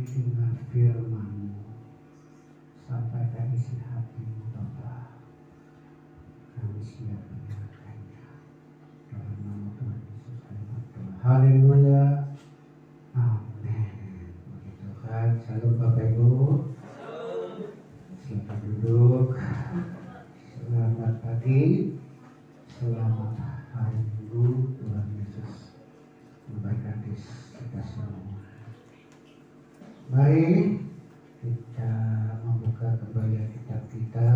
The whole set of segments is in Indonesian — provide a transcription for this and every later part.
kami dengan firman-Mu. Sampaikan isi hati-Mu Bapa. Kami siap mendengarkannya. Dalam nama Tuhan Yesus kami berdoa. Haleluya. Amin. Puji Tuhan. Salam Bapak Ibu. Silakan duduk. Selamat pagi. Selamat hari Minggu. Tuhan Yesus memberkati kita semua. Mari kita membuka kembali kitab kita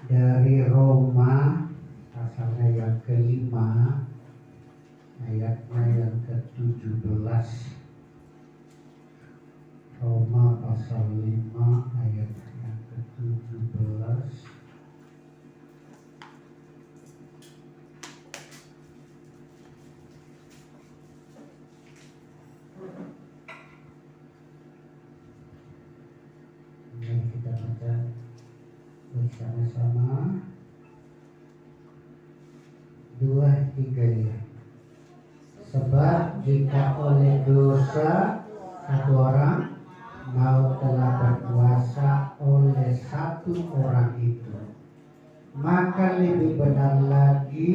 dari Roma pasalnya yang kelima, ayatnya yang ke-17. Roma pasal 5 ayat yang ke-17. Mari kita baca bersama-sama. 2-3 ya. Sebab jika oleh dosa satu orang, maut telah berkuasa oleh satu orang itu, maka lebih benar lagi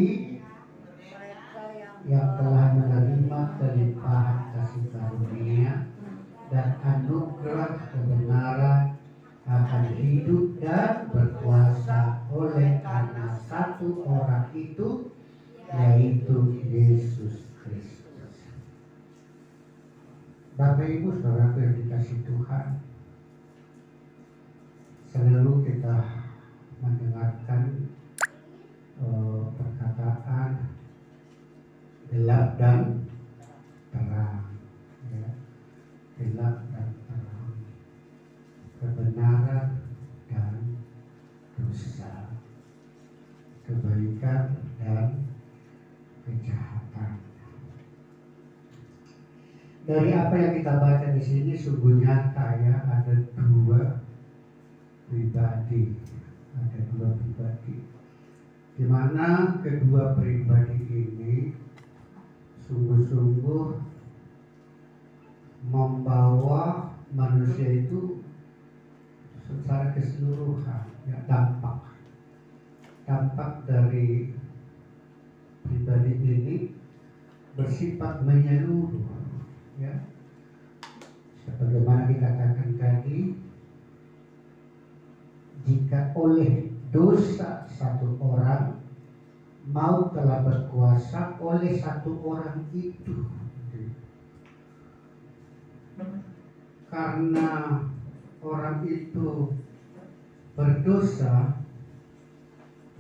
yang telah menerima kelimpahan kasih karunia dan anugerah kebenaran akan hidup dan berkuasa oleh karena satu orang itu, yaitu Yesus Kristus. Bapak Ibu Saudara yang dikasih Tuhan, selalu kita mendengarkan perkataan gelap dan terang, ya. Gelap dan terang, kebenaran dan dosa, kebaikan dan kejahatan. Dari apa yang kita baca di sini sungguh nyata ya, ada dua pribadi, di mana kedua pribadi ini sungguh-sungguh membawa manusia itu secara keseluruhan, ya, dampak dari pribadi ini bersifat menyeluruh, ya. Sebagaimana dikatakan tadi, jika oleh dosa satu orang, maut telah berkuasa oleh satu orang itu. Karena orang itu berdosa,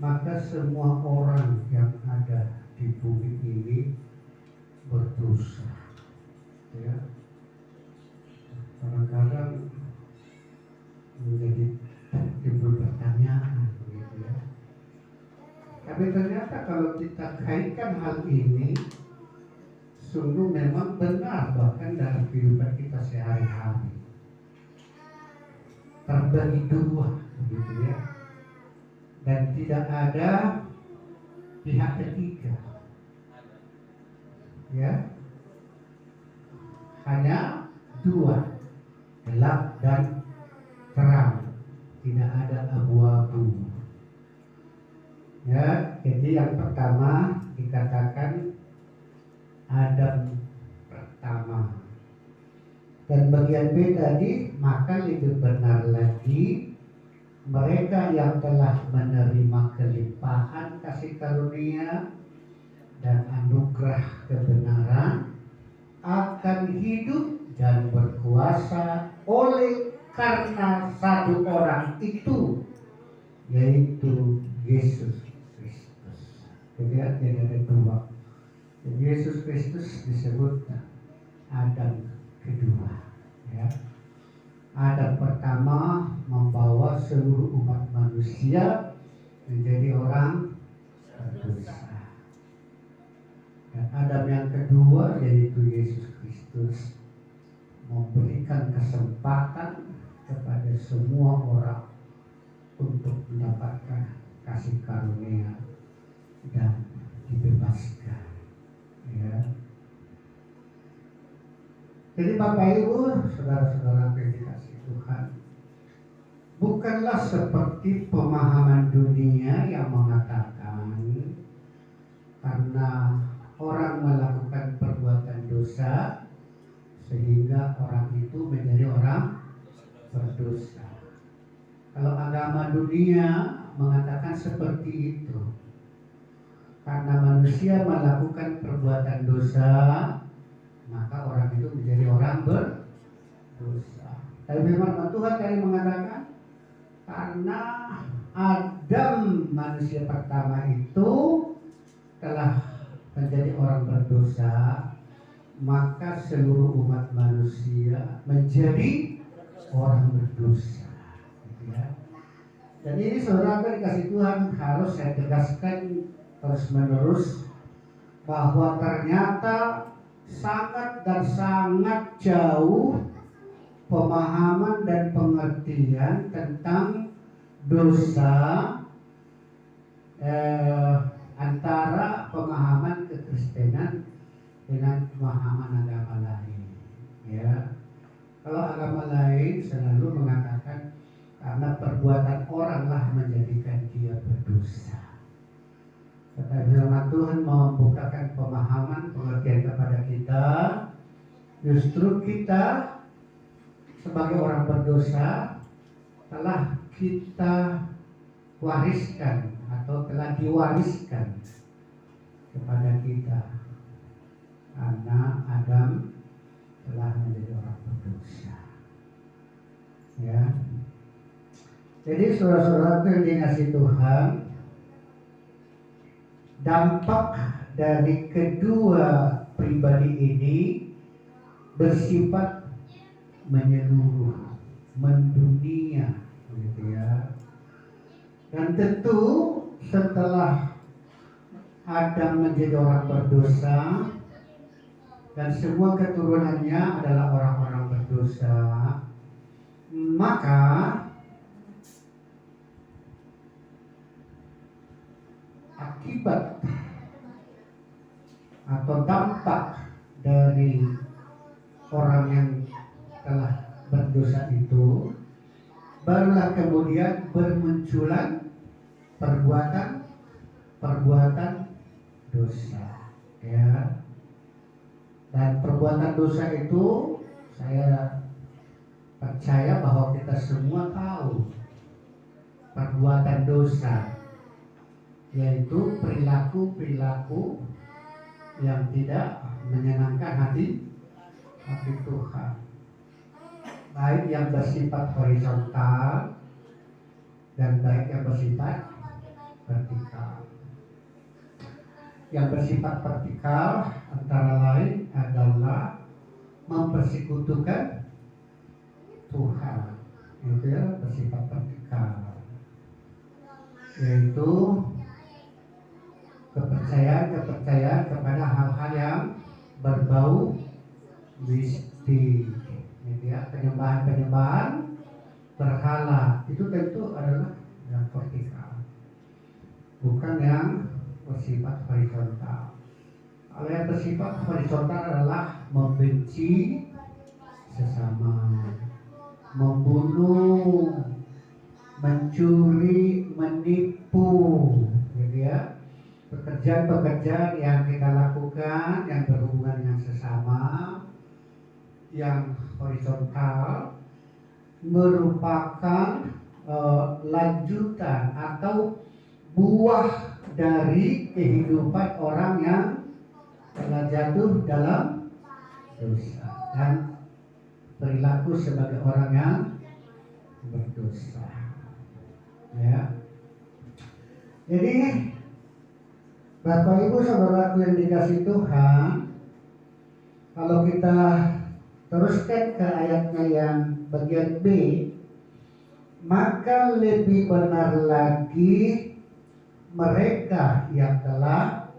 maka semua orang yang ada di bumi ini berdosa, ya. Kadang-kadang menjadi timbul pertanyaan, gitu ya. Tapi ternyata kalau kita kaitkan hal ini, sungguh memang benar, bahkan dalam kehidupan kita sehari-hari terbagi dua, begitu ya. Dan tidak ada pihak ketiga, ya. Hanya dua, gelap dan terang, tidak ada abu-abu. Ya, jadi yang pertama dikatakan Adam pertama. Dan bagian B tadi, maka lebih benar lagi mereka yang telah menerima kelimpahan kasih karunia dan anugerah kebenaran akan hidup dan berkuasa oleh karena satu orang itu, yaitu Yesus Kristus. Jadi ada dua. Yesus Kristus disebut Adam kedua, ya. Adam pertama membawa seluruh umat manusia menjadi orang berdosa. Dan Adam yang kedua, yaitu Yesus Kristus, memberikan kesempatan kepada semua orang untuk mendapatkan kasih karunia dan dibebaskan, ya. Jadi Bapak Ibu, saudara bukanlah seperti pemahaman dunia yang mengatakan karena orang melakukan perbuatan dosa sehingga orang itu menjadi orang berdosa. Kalau agama dunia mengatakan seperti itu, karena manusia melakukan perbuatan dosa, maka orang itu menjadi orang berdosa. Tapi firman Tuhan tadi mengatakan karena Adam manusia pertama itu telah menjadi orang berdosa, maka seluruh umat manusia menjadi orang berdosa. Gitu ya. Dan ini saudara dikasih Tuhan harus saya tegaskan terus menerus bahwa ternyata sangat dan sangat jauh pemahaman dan pengertian tentang dosa antara pemahaman kekristenan dengan pemahaman agama lain. Ya, kalau agama lain selalu mengatakan karena perbuatan oranglah menjadikan dia berdosa. Tetapi firman Tuhan membukakan pemahaman pengertian kepada kita, justru kita sebagai orang berdosa telah kita wariskan atau telah diwariskan kepada kita karena Adam telah menjadi orang berdosa. Ya. Jadi saudara-saudara yang dikasihi Tuhan, dampak dari kedua pribadi ini bersifat menyeluruh, mendunia, gitu ya. Dan tentu setelah Adam menjadi orang berdosa dan semua keturunannya adalah orang-orang berdosa, maka akibat atau dampak dari orang yang telah berdosa itu barulah kemudian bermunculan perbuatan dosa, ya. Dan perbuatan dosa itu saya percaya bahwa kita semua tahu perbuatan dosa, yaitu perilaku-perilaku yang tidak menyenangkan hati Tuhan, baik yang bersifat horizontal dan baik yang bersifat vertikal. Yang bersifat vertikal antara lain adalah mempersekutukan Tuhan, itu ya, bersifat vertikal, yaitu kepercayaan kepada hal-hal yang berbau mistik, gitu ya, penyembahan berhala, itu tentu adalah yang vertikal, bukan yang bersifat horizontal. Kalau yang bersifat horizontal adalah membenci sesama, membunuh, mencuri, menipu, gitu ya. Pekerjaan-pekerjaan yang kita lakukan yang berhubungan dengan sesama, yang horizontal, merupakan lanjutan atau buah dari kehidupan orang yang telah jatuh dalam dosa dan perilaku sebagai orang yang berdosa. Ya. Jadi Bapak Ibu saudaraku yang dikasihi Tuhan, kalau kita teruskan ke ayatnya yang bagian B, maka lebih benar lagi mereka yang telah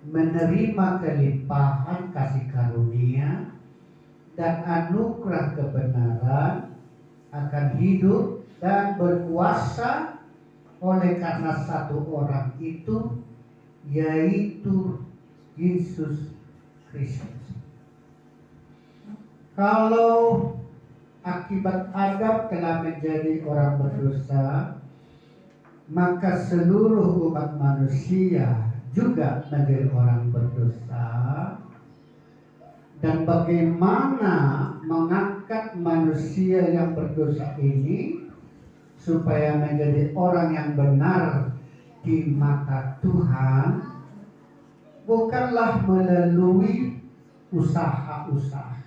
menerima kelimpahan kasih karunia dan anugerah kebenaran akan hidup dan berkuasa oleh karena satu orang itu, yaitu Yesus Kristus. Kalau akibat Adam telah menjadi orang berdosa, maka seluruh umat manusia juga menjadi orang berdosa. Dan bagaimana mengangkat manusia yang berdosa ini supaya menjadi orang yang benar di mata Tuhan, bukanlah melalui usaha-usaha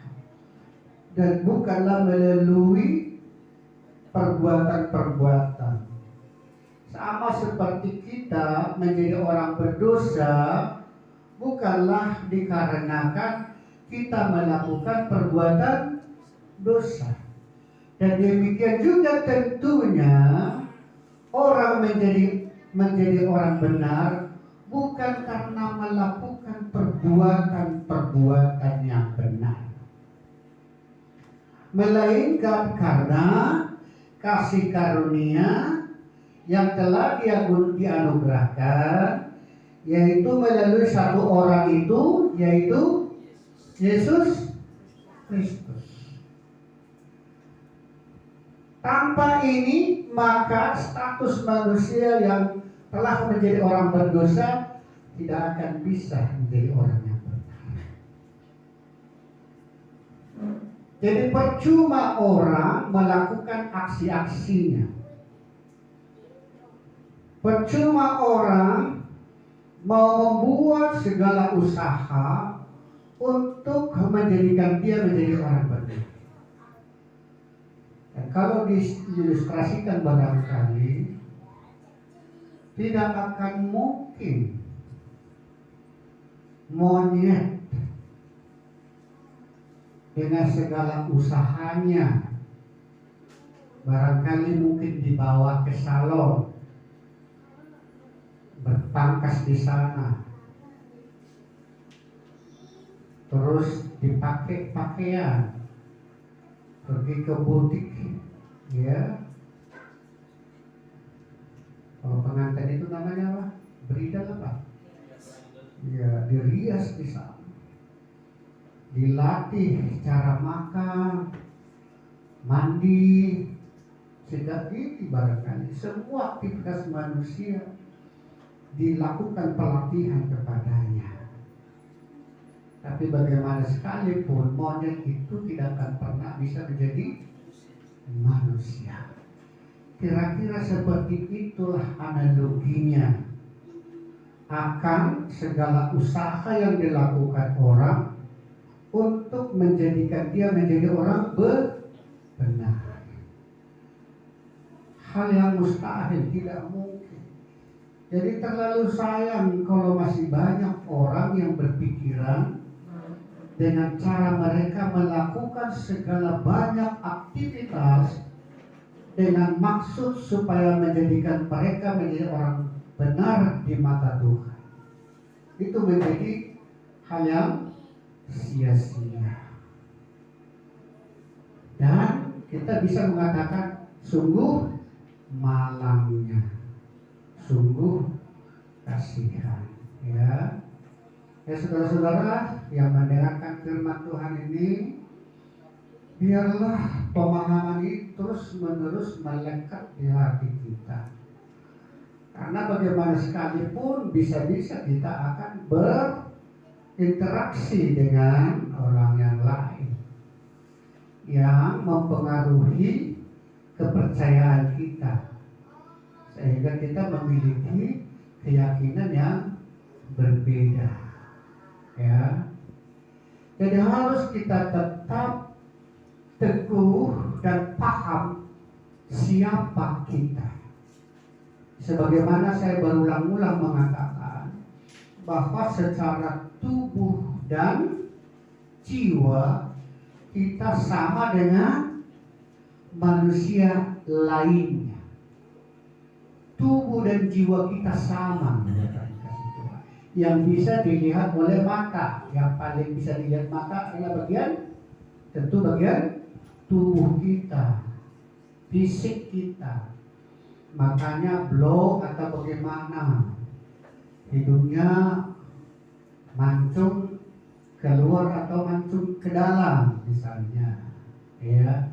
dan bukanlah melalui perbuatan-perbuatan. Sama seperti kita menjadi orang berdosa bukanlah dikarenakan kita melakukan perbuatan dosa. Dan demikian juga tentunya orang menjadi orang benar bukan karena melakukan perbuatan-perbuatan yang benar, melainkan karena kasih karunia yang telah dianugerahkan, yaitu melalui satu orang itu, yaitu Yesus Kristus. Tanpa ini maka status manusia yang telah menjadi orang berdosa tidak akan bisa menjadi orang yang benar. Jadi percuma orang melakukan aksi-aksinya. Percuma orang mau membuat segala usaha untuk menjadikan dia menjadi orang benar. Dan kalau diilustrasikan barangkali, tidak akan mungkin monyet dengan segala usahanya barangkali mungkin dibawa ke salon, berpangkas di sana, terus dipakai pakaian, pergi ke butik, ya. Kalau pengantin itu namanya apa? Bridal apa? Ya, dirias di sana, dilatih cara makan, mandi, sejak ini barangkali semua aktivitas manusia dilakukan pelatihan kepadanya. Tapi bagaimana sekalipun monyet itu tidak akan pernah bisa menjadi manusia. Kira-kira seperti itulah analoginya akan segala usaha yang dilakukan orang untuk menjadikan dia menjadi orang benar. Hal yang mustahil, tidak mungkin. Jadi terlalu sayang kalau masih banyak orang yang berpikiran dengan cara mereka melakukan segala banyak aktivitas dengan maksud supaya menjadikan mereka menjadi orang benar di mata Tuhan. Itu menjadi hal yang sia-sia. Dan kita bisa mengatakan sungguh malangnya, sungguh kasihan, ya. Ya saudara-saudara yang mendengarkan firman Tuhan ini, biarlah pemahaman ini terus-menerus melekat di hati kita. Karena bagaimana sekalipun bisa-bisa kita akan berinteraksi dengan orang yang lain yang mempengaruhi kepercayaan kita, sehingga kita memiliki keyakinan yang berbeda. Ya, jadi harus kita tetap teguh dan paham siapa kita. Sebagaimana saya berulang-ulang mengatakan bahwa secara tubuh dan jiwa kita sama dengan manusia lainnya. Tubuh dan jiwa kita sama. Yang bisa dilihat oleh mata, yang paling bisa dilihat mata adalah tentu bagian tubuh kita, fisik kita. Matanya blow atau bagaimana, hidungnya mancung keluar atau mancung ke dalam misalnya, ya.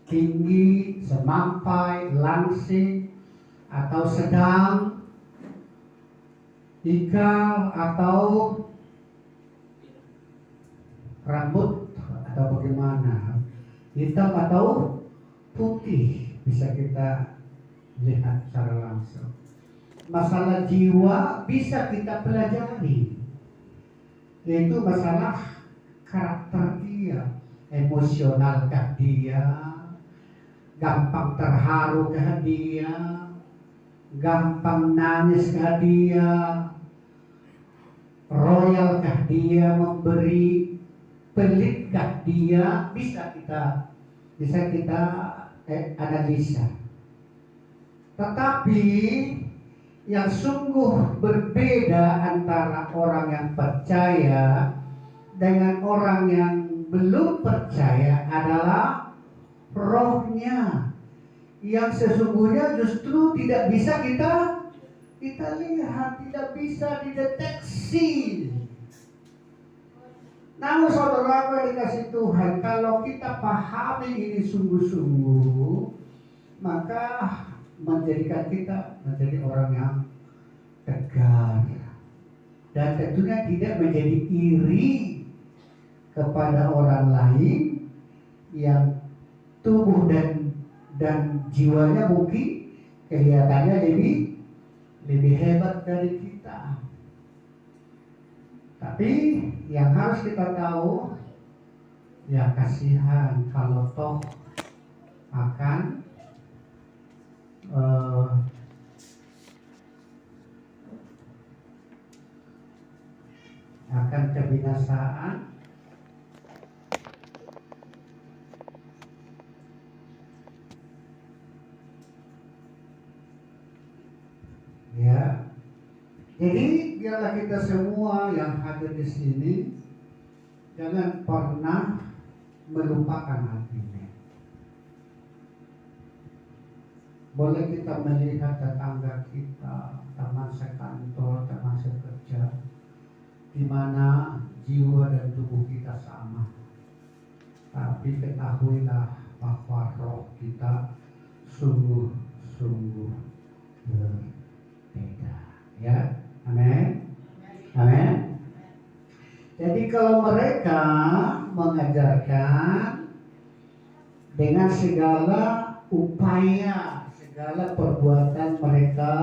tinggi, semampai, langsing, atau sedang, ikal, atau rambut, atau bagaimana, hitam atau putih, bisa kita lihat secara langsung. Masalah jiwa bisa kita pelajari, yaitu masalah karakter dia, emosionalkah dia, gampang terharukah dia, gampang nangiskah dia, royalkah dia memberi, pelitkah dia, bisa kita analisa. Tetapi yang sungguh berbeda antara orang yang percaya dengan orang yang belum percaya adalah rohnya, yang sesungguhnya justru tidak bisa kita lihat, tidak bisa dideteksi. Namun saudara yang dikasih Tuhan, kalau kita pahami ini sungguh-sungguh, maka menjadikan kita menjadi orang yang tegar, dan tentunya tidak menjadi iri kepada orang lain yang tubuh dan jiwanya mungkin kelihatannya lebih hebat dari kita. Tapi yang harus kita tahu, ya kasihan kalau toh akan kebinasaan, ya. Jadi biarlah kita semua yang hadir di sini jangan pernah melupakan hal ini. Boleh kita melihat tetangga kita, teman sekantor, teman sekerja, di mana jiwa dan tubuh kita sama. Tapi ketahuilah bahwa roh kita sungguh-sungguh berbeda. Ya, amin. Amin. Jadi kalau mereka mengajarkan dengan segala upaya, segala perbuatan mereka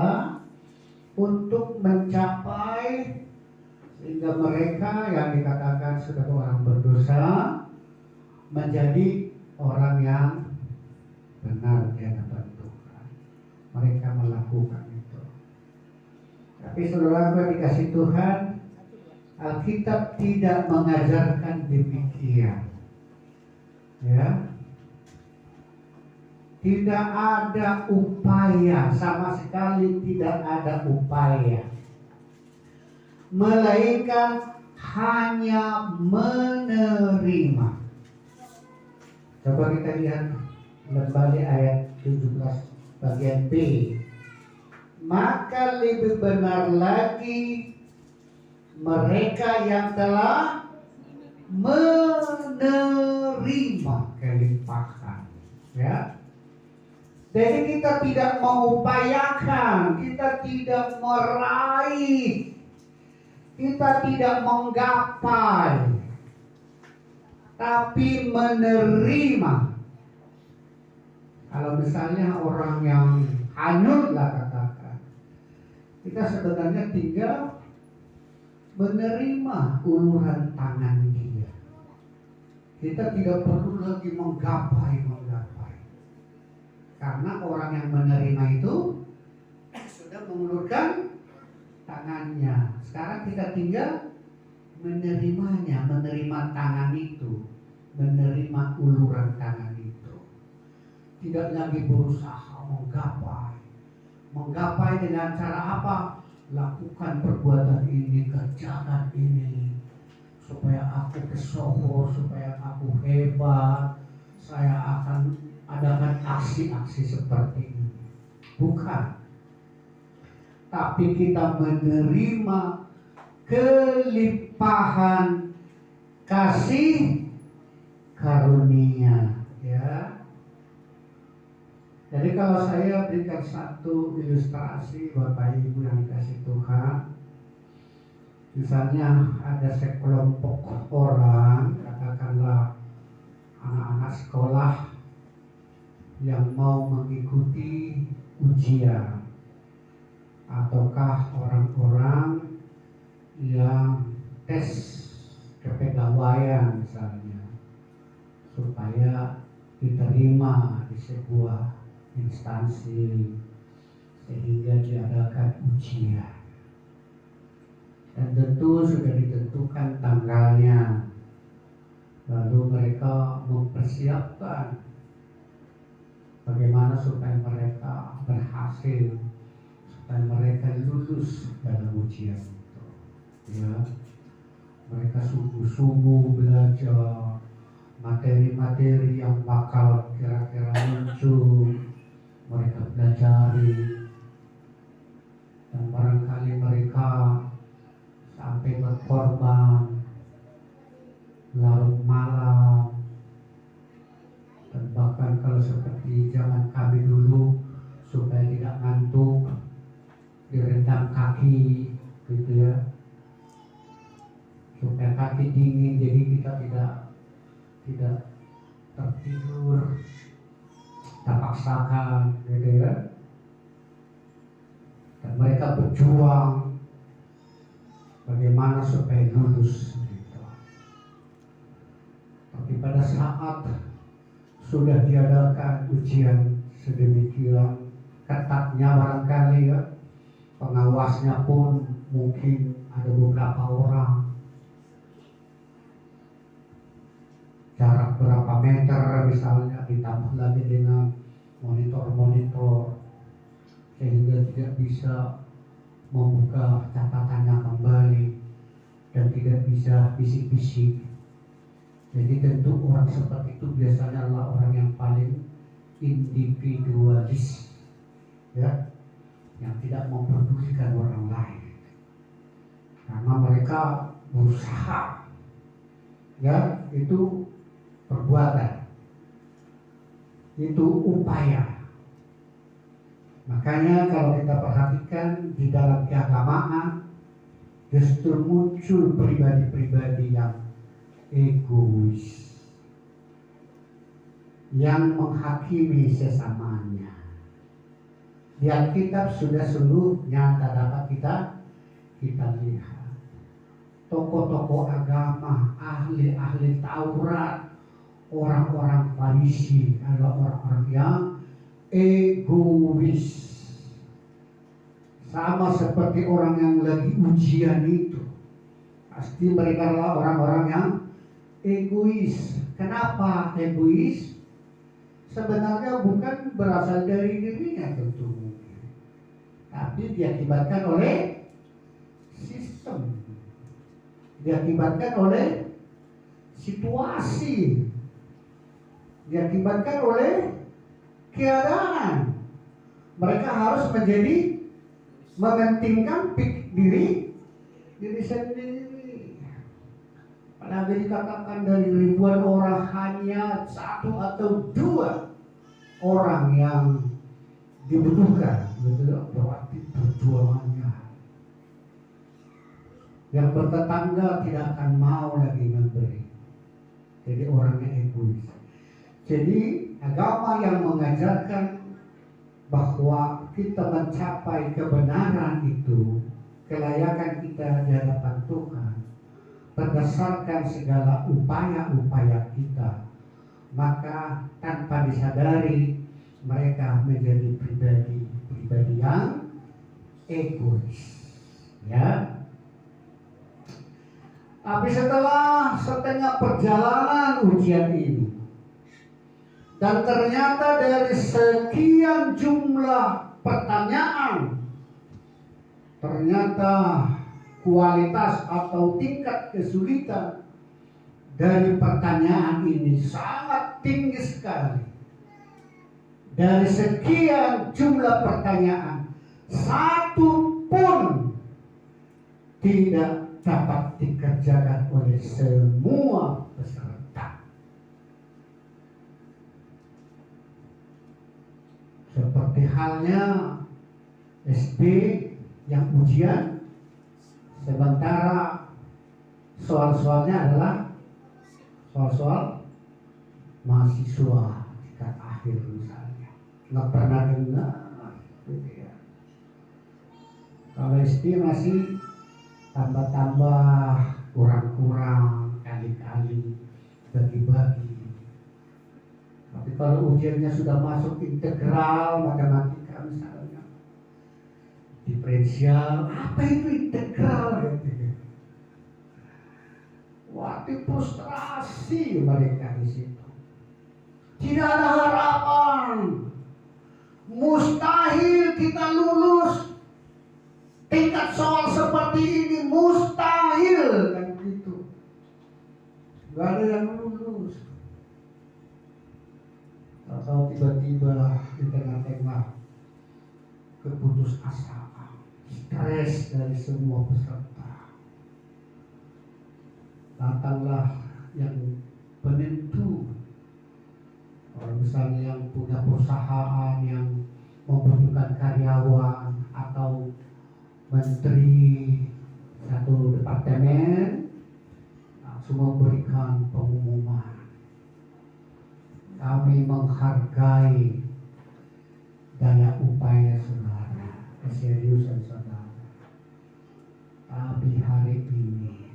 untuk mencapai, sehingga mereka yang dikatakan sebagai orang berdosa menjadi orang yang benar di hadapan Tuhan. Mereka melakukan itu. Tapi saudara dikasih Tuhan, Alkitab tidak mengajarkan demikian. Ya. Tidak ada upaya, sama sekali tidak ada upaya, melainkan hanya menerima. Coba kita lihat kembali ayat 17 bagian B. Maka lebih benar lagi mereka yang telah menerima kelimpahan, ya. Jadi kita tidak mengupayakan, kita tidak meraih, kita tidak menggapai, tapi menerima. Kalau misalnya orang yang hanyut lah katakan, kita sebenarnya tinggal menerima uluran tangan Dia. Kita tidak perlu lagi menggapai. Karena orang yang menerima itu sudah mengulurkan tangannya. Sekarang kita tinggal menerimanya, menerima tangan itu, menerima uluran tangan itu. Tidak lagi berusaha menggapai. Menggapai dengan cara apa? Lakukan perbuatan ini, kerjakan ini, supaya aku kesohor, supaya aku hebat, saya akan adakan aksi-aksi seperti ini. Bukan. Tapi kita menerima kelimpahan kasih karunia, ya. Jadi kalau saya berikan satu ilustrasi Bapak Ibu yang dikasih Tuhan, misalnya ada sekelompok orang, katakanlah anak-anak sekolah yang mau mengikuti ujian, ataukah orang-orang yang tes kepegawaian misalnya, supaya diterima di sebuah instansi sehingga diadakan ujian. Dan tentu sudah ditentukan tanggalnya. Lalu mereka mempersiapkan bagaimana supaya mereka berhasil, supaya mereka lulus dalam ujian itu. Ya, mereka sungguh-sungguh belajar materi-materi yang bakal kira-kira muncul. Mereka pelajari, dan barangkali mereka sampai berkorban larut malam, dan bahkan kalau seperti zaman kami dulu, supaya tidak ngantuk direndam kaki gitu ya, supaya kaki dingin, jadi kita tidak tertidur, kita paksakan gitu ya. Dan mereka berjuang bagaimana supaya lulus gitu. Tapi pada saat sudah diadakan ujian sedemikian ketatnya, barangkali ya, pengawasnya pun mungkin ada beberapa orang, jarak berapa meter misalnya, ditambah lagi dengan monitor-monitor sehingga tidak bisa membuka catatannya kembali dan tidak bisa bisik-bisik. Jadi tentu orang seperti itu biasanya adalah orang yang paling individualis, ya, yang tidak mempedulikan orang lain, karena mereka berusaha, ya, itu perbuatan, itu upaya. Makanya kalau kita perhatikan di dalam keagamaan, justru muncul pribadi-pribadi yang egois, yang menghakimi sesamanya. Di Alkitab sudah sungguh nyata dapat kita lihat. Tokoh-tokoh agama, ahli-ahli Taurat, orang-orang Farisi adalah orang-orang yang egois. Sama seperti orang yang lagi ujian itu, pasti mereka adalah orang-orang yang egois. Kenapa egois? Sebenarnya bukan berasal dari dirinya tentu, tapi diakibatkan oleh sistem, diakibatkan oleh situasi, diakibatkan oleh keadaan. Mereka harus menjadi mementingkan diri sendiri. Apalagi dikatakan dari ribuan orang hanya satu atau dua orang yang dibutuhkan, betul, berarti perjuangannya. Yang bertetangga tidak akan mau lagi memberi. Jadi orangnya egois. Jadi agama yang mengajarkan bahwa kita mencapai kebenaran itu, kelayakan kita di hadapan Tuhan, berdasarkan segala upaya-upaya kita, maka tanpa disadari mereka menjadi pribadi yang egois, ya. Tapi setelah setengah perjalanan ujian ini, dan ternyata dari sekian jumlah pertanyaan, ternyata kualitas atau tingkat kesulitan dari pertanyaan ini sangat tinggi sekali. Dari sekian jumlah pertanyaan, satu pun tidak dapat dikerjakan oleh semua peserta. Seperti halnya SD yang ujian, sementara soal-soalnya adalah soal-soal mahasiswa tingkat akhir misalnya. Nggak pernah dengar gitu ya. Kalau SD masih tambah-tambah, kurang-kurang, kali-kali, bagi-bagi. Tapi kalau ujiannya sudah masuk integral matematika misalnya, diferensial, apa itu integral gitu. Wah, frustrasi mereka di situ. Tidak ada harapan. Mustahil kita lulus tingkat soal seperti ini, mustahil kan gitu. Gak ada yang lulus. Atau tiba-tiba di tengah-tengah keputusasaan, stres dari semua peserta, datanglah yang penentu. Kalau misalnya yang punya perusahaan yang membutuhkan karyawan atau menteri satu departemen, langsung memberikan pengumuman. Kami menghargai daya upaya saudara, keseriusan saudara. Tapi hari ini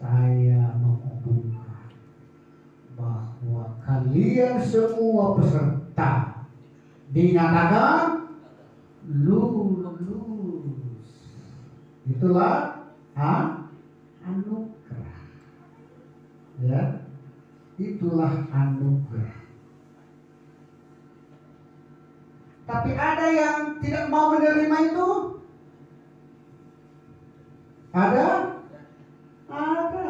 saya mengumumkan bahwa kalian semua peserta dinyatakan lulus. Itulah anugerah. Ya, itulah anugerah. Tapi ada yang tidak mau menerima itu? Ada? Ada.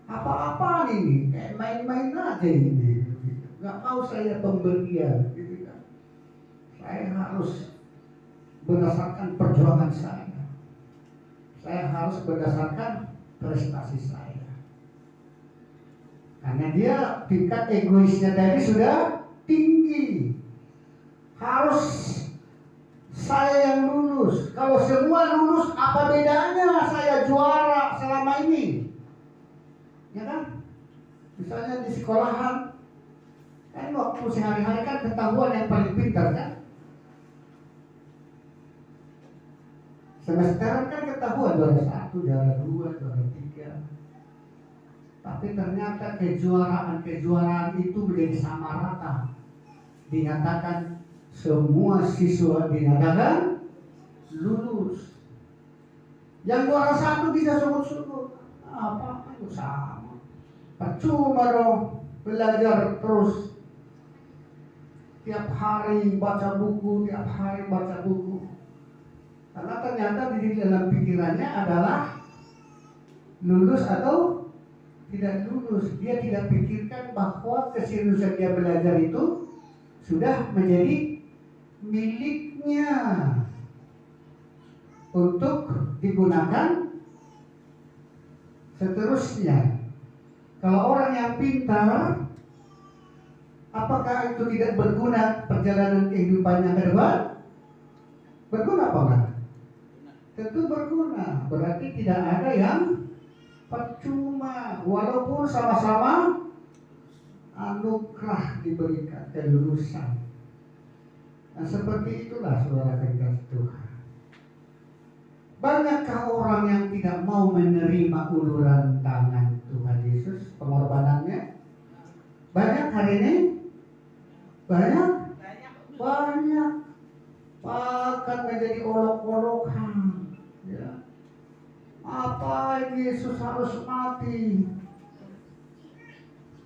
Apa-apa ini? Kayak main-main aja ini. Gak mau saya pemberian. Gitu kan. Saya harus berdasarkan perjuangan saya. Saya harus berdasarkan prestasi saya. Karena dia tingkat egoisnya tadi sudah tinggi. Harus saya yang lulus. Kalau semua lulus, apa bedanya saya juara selama ini? Ya kan? Misalnya di sekolahan, kan waktu sehari-hari kan ketahuan yang paling pintar kan? Semesteran kan ketahuan juara 1, juara 2, juara 3. Tapi ternyata kejuaraan itu menjadi sama rata. Dinyatakan semua siswa dinyatakan lulus. Yang juara 1 bisa sebut-sebut. Apa itu sama. Percuma dong belajar terus. Tiap hari baca buku, Karena ternyata di dalam pikirannya adalah lulus atau tidak lulus. Dia tidak pikirkan bahwa keseriusan dia belajar itu sudah menjadi miliknya untuk digunakan seterusnya. Kalau orang yang pintar, apakah itu tidak berguna perjalanan kehidupannya ke depan? Berguna apa enggak? Tentu berguna. Berarti tidak ada yang percuma, walaupun sama-sama anugerah diberikan kelulusan. Nah, seperti itulah saudara kasih Tuhan. Banyakkah orang yang tidak mau menerima uluran tangan Tuhan Yesus, pengorbanannya? Banyak hari ini? Banyak. Bahkan menjadi olok-olokan. Ya. Apa Yesus harus mati?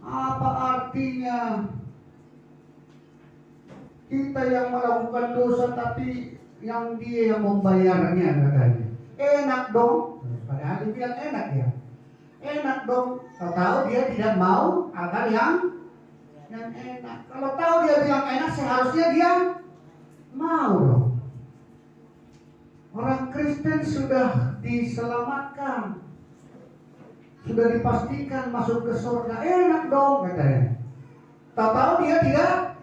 Apa artinya? Kita yang melakukan dosa tapi yang dia yang membayarnya katanya. Enak dong. Padahal dia bilang enak ya. Enak dong. Kalau tahu dia tidak mau akan yang enak. Kalau tahu dia bilang enak, seharusnya dia mau dong. Orang Kristen sudah diselamatkan, sudah dipastikan masuk ke surga. Enak dong katanya. Tahu dia tidak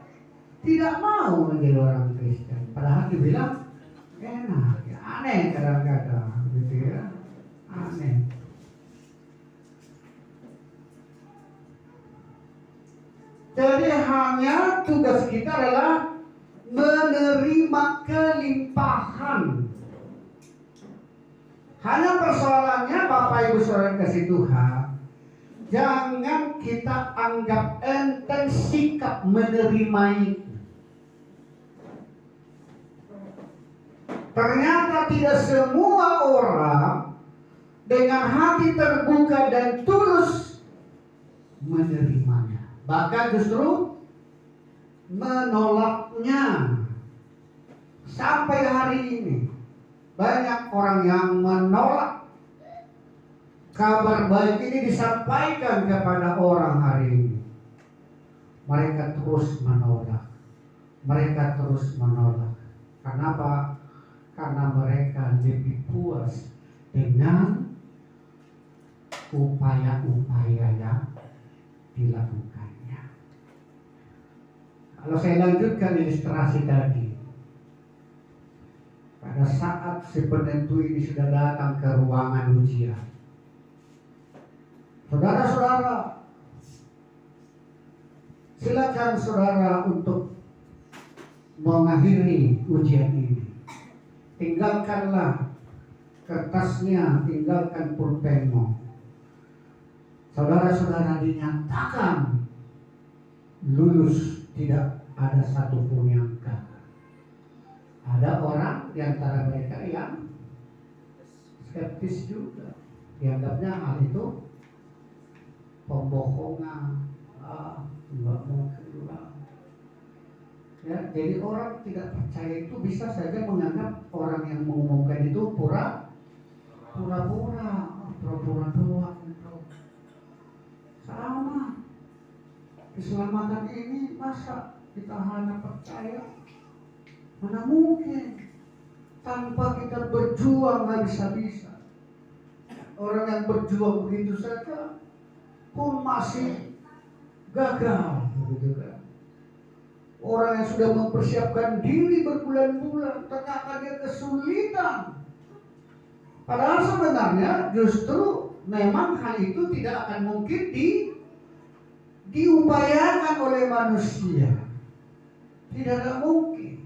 tidak mau menjadi orang Kristen. Padahal dibilang enak, ya, aneh kadang-kadang, gitu ya, aneh. Jadi hanya tugas kita adalah menerima kelimpahan. Hanya persoalannya Bapak Ibu Saudara kasih Tuhan, jangan kita anggap enteng sikap menerima itu. Ternyata tidak semua orang dengan hati terbuka dan tulus menerimanya. Bahkan justru menolaknya. Sampai hari ini banyak orang yang menolak kabar baik ini disampaikan kepada orang hari ini. Mereka terus menolak. Mereka terus menolak. Kenapa? Karena mereka lebih puas dengan upaya-upaya yang dilakukannya. Kalau saya lanjutkan ilustrasi tadi, pada saat si penentu ini sudah datang ke ruangan ujian, saudara-saudara, silakan saudara untuk mengakhiri ujian ini. Tinggalkanlah kertasnya, tinggalkan pulpenmu. Saudara-saudara dinyatakan lulus, tidak ada satupun yang gagal. Ada orang di antara mereka yang skeptis juga, dianggapnya hal itu pembohongan, nggak mungkin lah. Ya, jadi orang tidak percaya itu bisa saja menganggap orang yang mengumumkan itu pura-pura doang. Sama, keselamatan ini masa kita hanya percaya? Mana mungkin? Tanpa kita berjuang nggak bisa-bisa. Orang yang berjuang begitu saja pun masih gagal, begitu kan? Orang yang sudah mempersiapkan diri berbulan-bulan, ternyata dia kesulitan. Padahal sebenarnya justru memang hal itu tidak akan mungkin diupayakan oleh manusia. Tidak ada mungkin.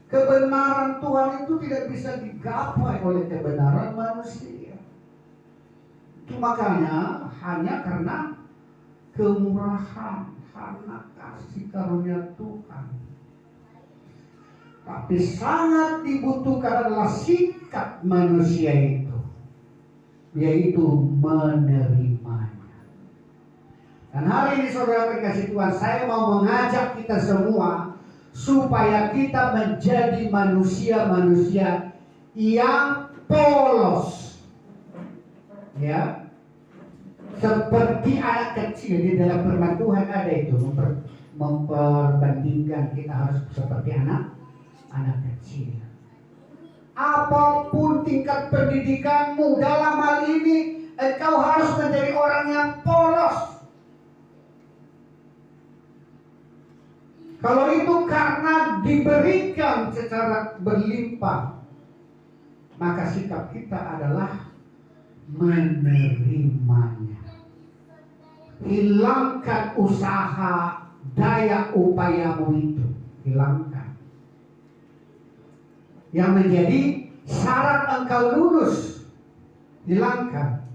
Kebenaran Tuhan itu tidak bisa digapai oleh kebenaran manusia. Itu makanya hanya karena kemurahan, karena kasih karunia Tuhan. Tapi sangat dibutuhkan adalah sikap manusia itu, yaitu menerimanya. Dan hari ini saudara terkasih Tuhan, saya mau mengajak kita semua supaya kita menjadi manusia-manusia yang polos. Ya. Seperti anak kecil, di dalam firman Tuhan ada itu memperbandingkan kita harus seperti anak kecil. Apapun tingkat pendidikanmu, dalam hal ini engkau harus menjadi orang yang polos. Kalau itu karena diberikan secara berlimpah, maka sikap kita adalah menerimanya. Hilangkan usaha daya upayamu itu, hilangkan. Yang menjadi syarat engkau lulus, hilangkan.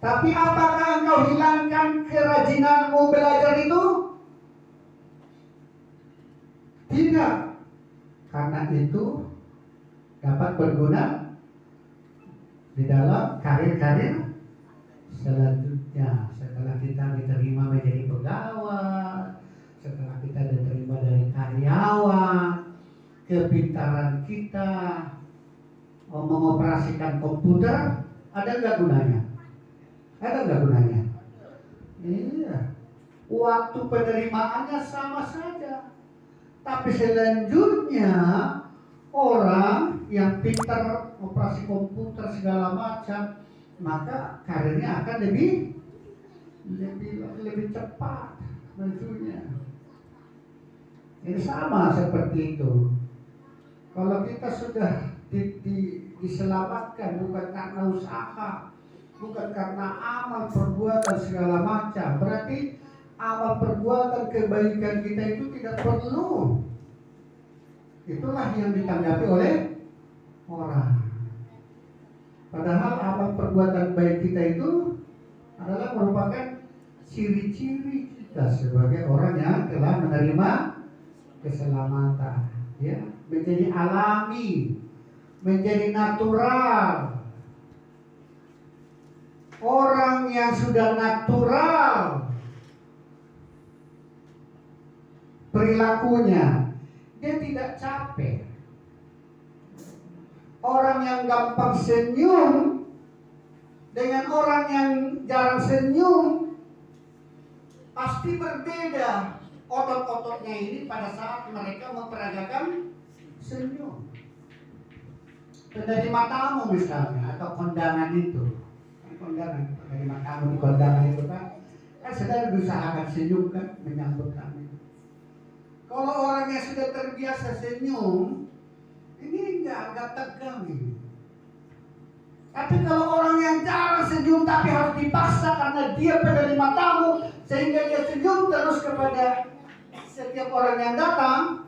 Tapi apakah engkau hilangkan kerajinanmu belajar itu? Tidak. Karena itu dapat berguna di dalam karir-karir selanjutnya. Setelah kita diterima menjadi pegawai, setelah kita diterima dari karyawan, kepintaran kita mengoperasikan komputer, ada nggak gunanya? Ada nggak gunanya? Iya. Waktu penerimaannya sama saja. Tapi selanjutnya orang yang pintar operasi komputer segala macam, maka karirnya akan lebih cepat. bajunya. Ini sama seperti itu. Kalau kita sudah diselamatkan bukan karena usaha, bukan karena amal perbuatan segala macam, berarti amal perbuatan kebaikan kita itu tidak perlu. Itulah yang ditanggapi oleh orang. Padahal amal perbuatan baik kita itu adalah merupakan ciri-ciri kita sebagai orang yang telah menerima keselamatan, ya, menjadi alami, menjadi natural. Orang yang sudah natural perilakunya, dia tidak capek. Orang yang gampang senyum dengan orang yang jarang senyum pasti berbeda otot-ototnya ini pada saat mereka memperagakan senyum. Penerima tamu misalnya atau kondangan itu, kondangan penerima tamu di kondangan itu kan sedang berusahakan senyum kan, menyambut kami. Kalau orang yang sudah terbiasa senyum, ini agak tegang ini. Tapi kalau orang yang jarang senyum tapi harus dipaksa karena dia penerima tamu, sehingga dia senyum terus kepada setiap orang yang datang,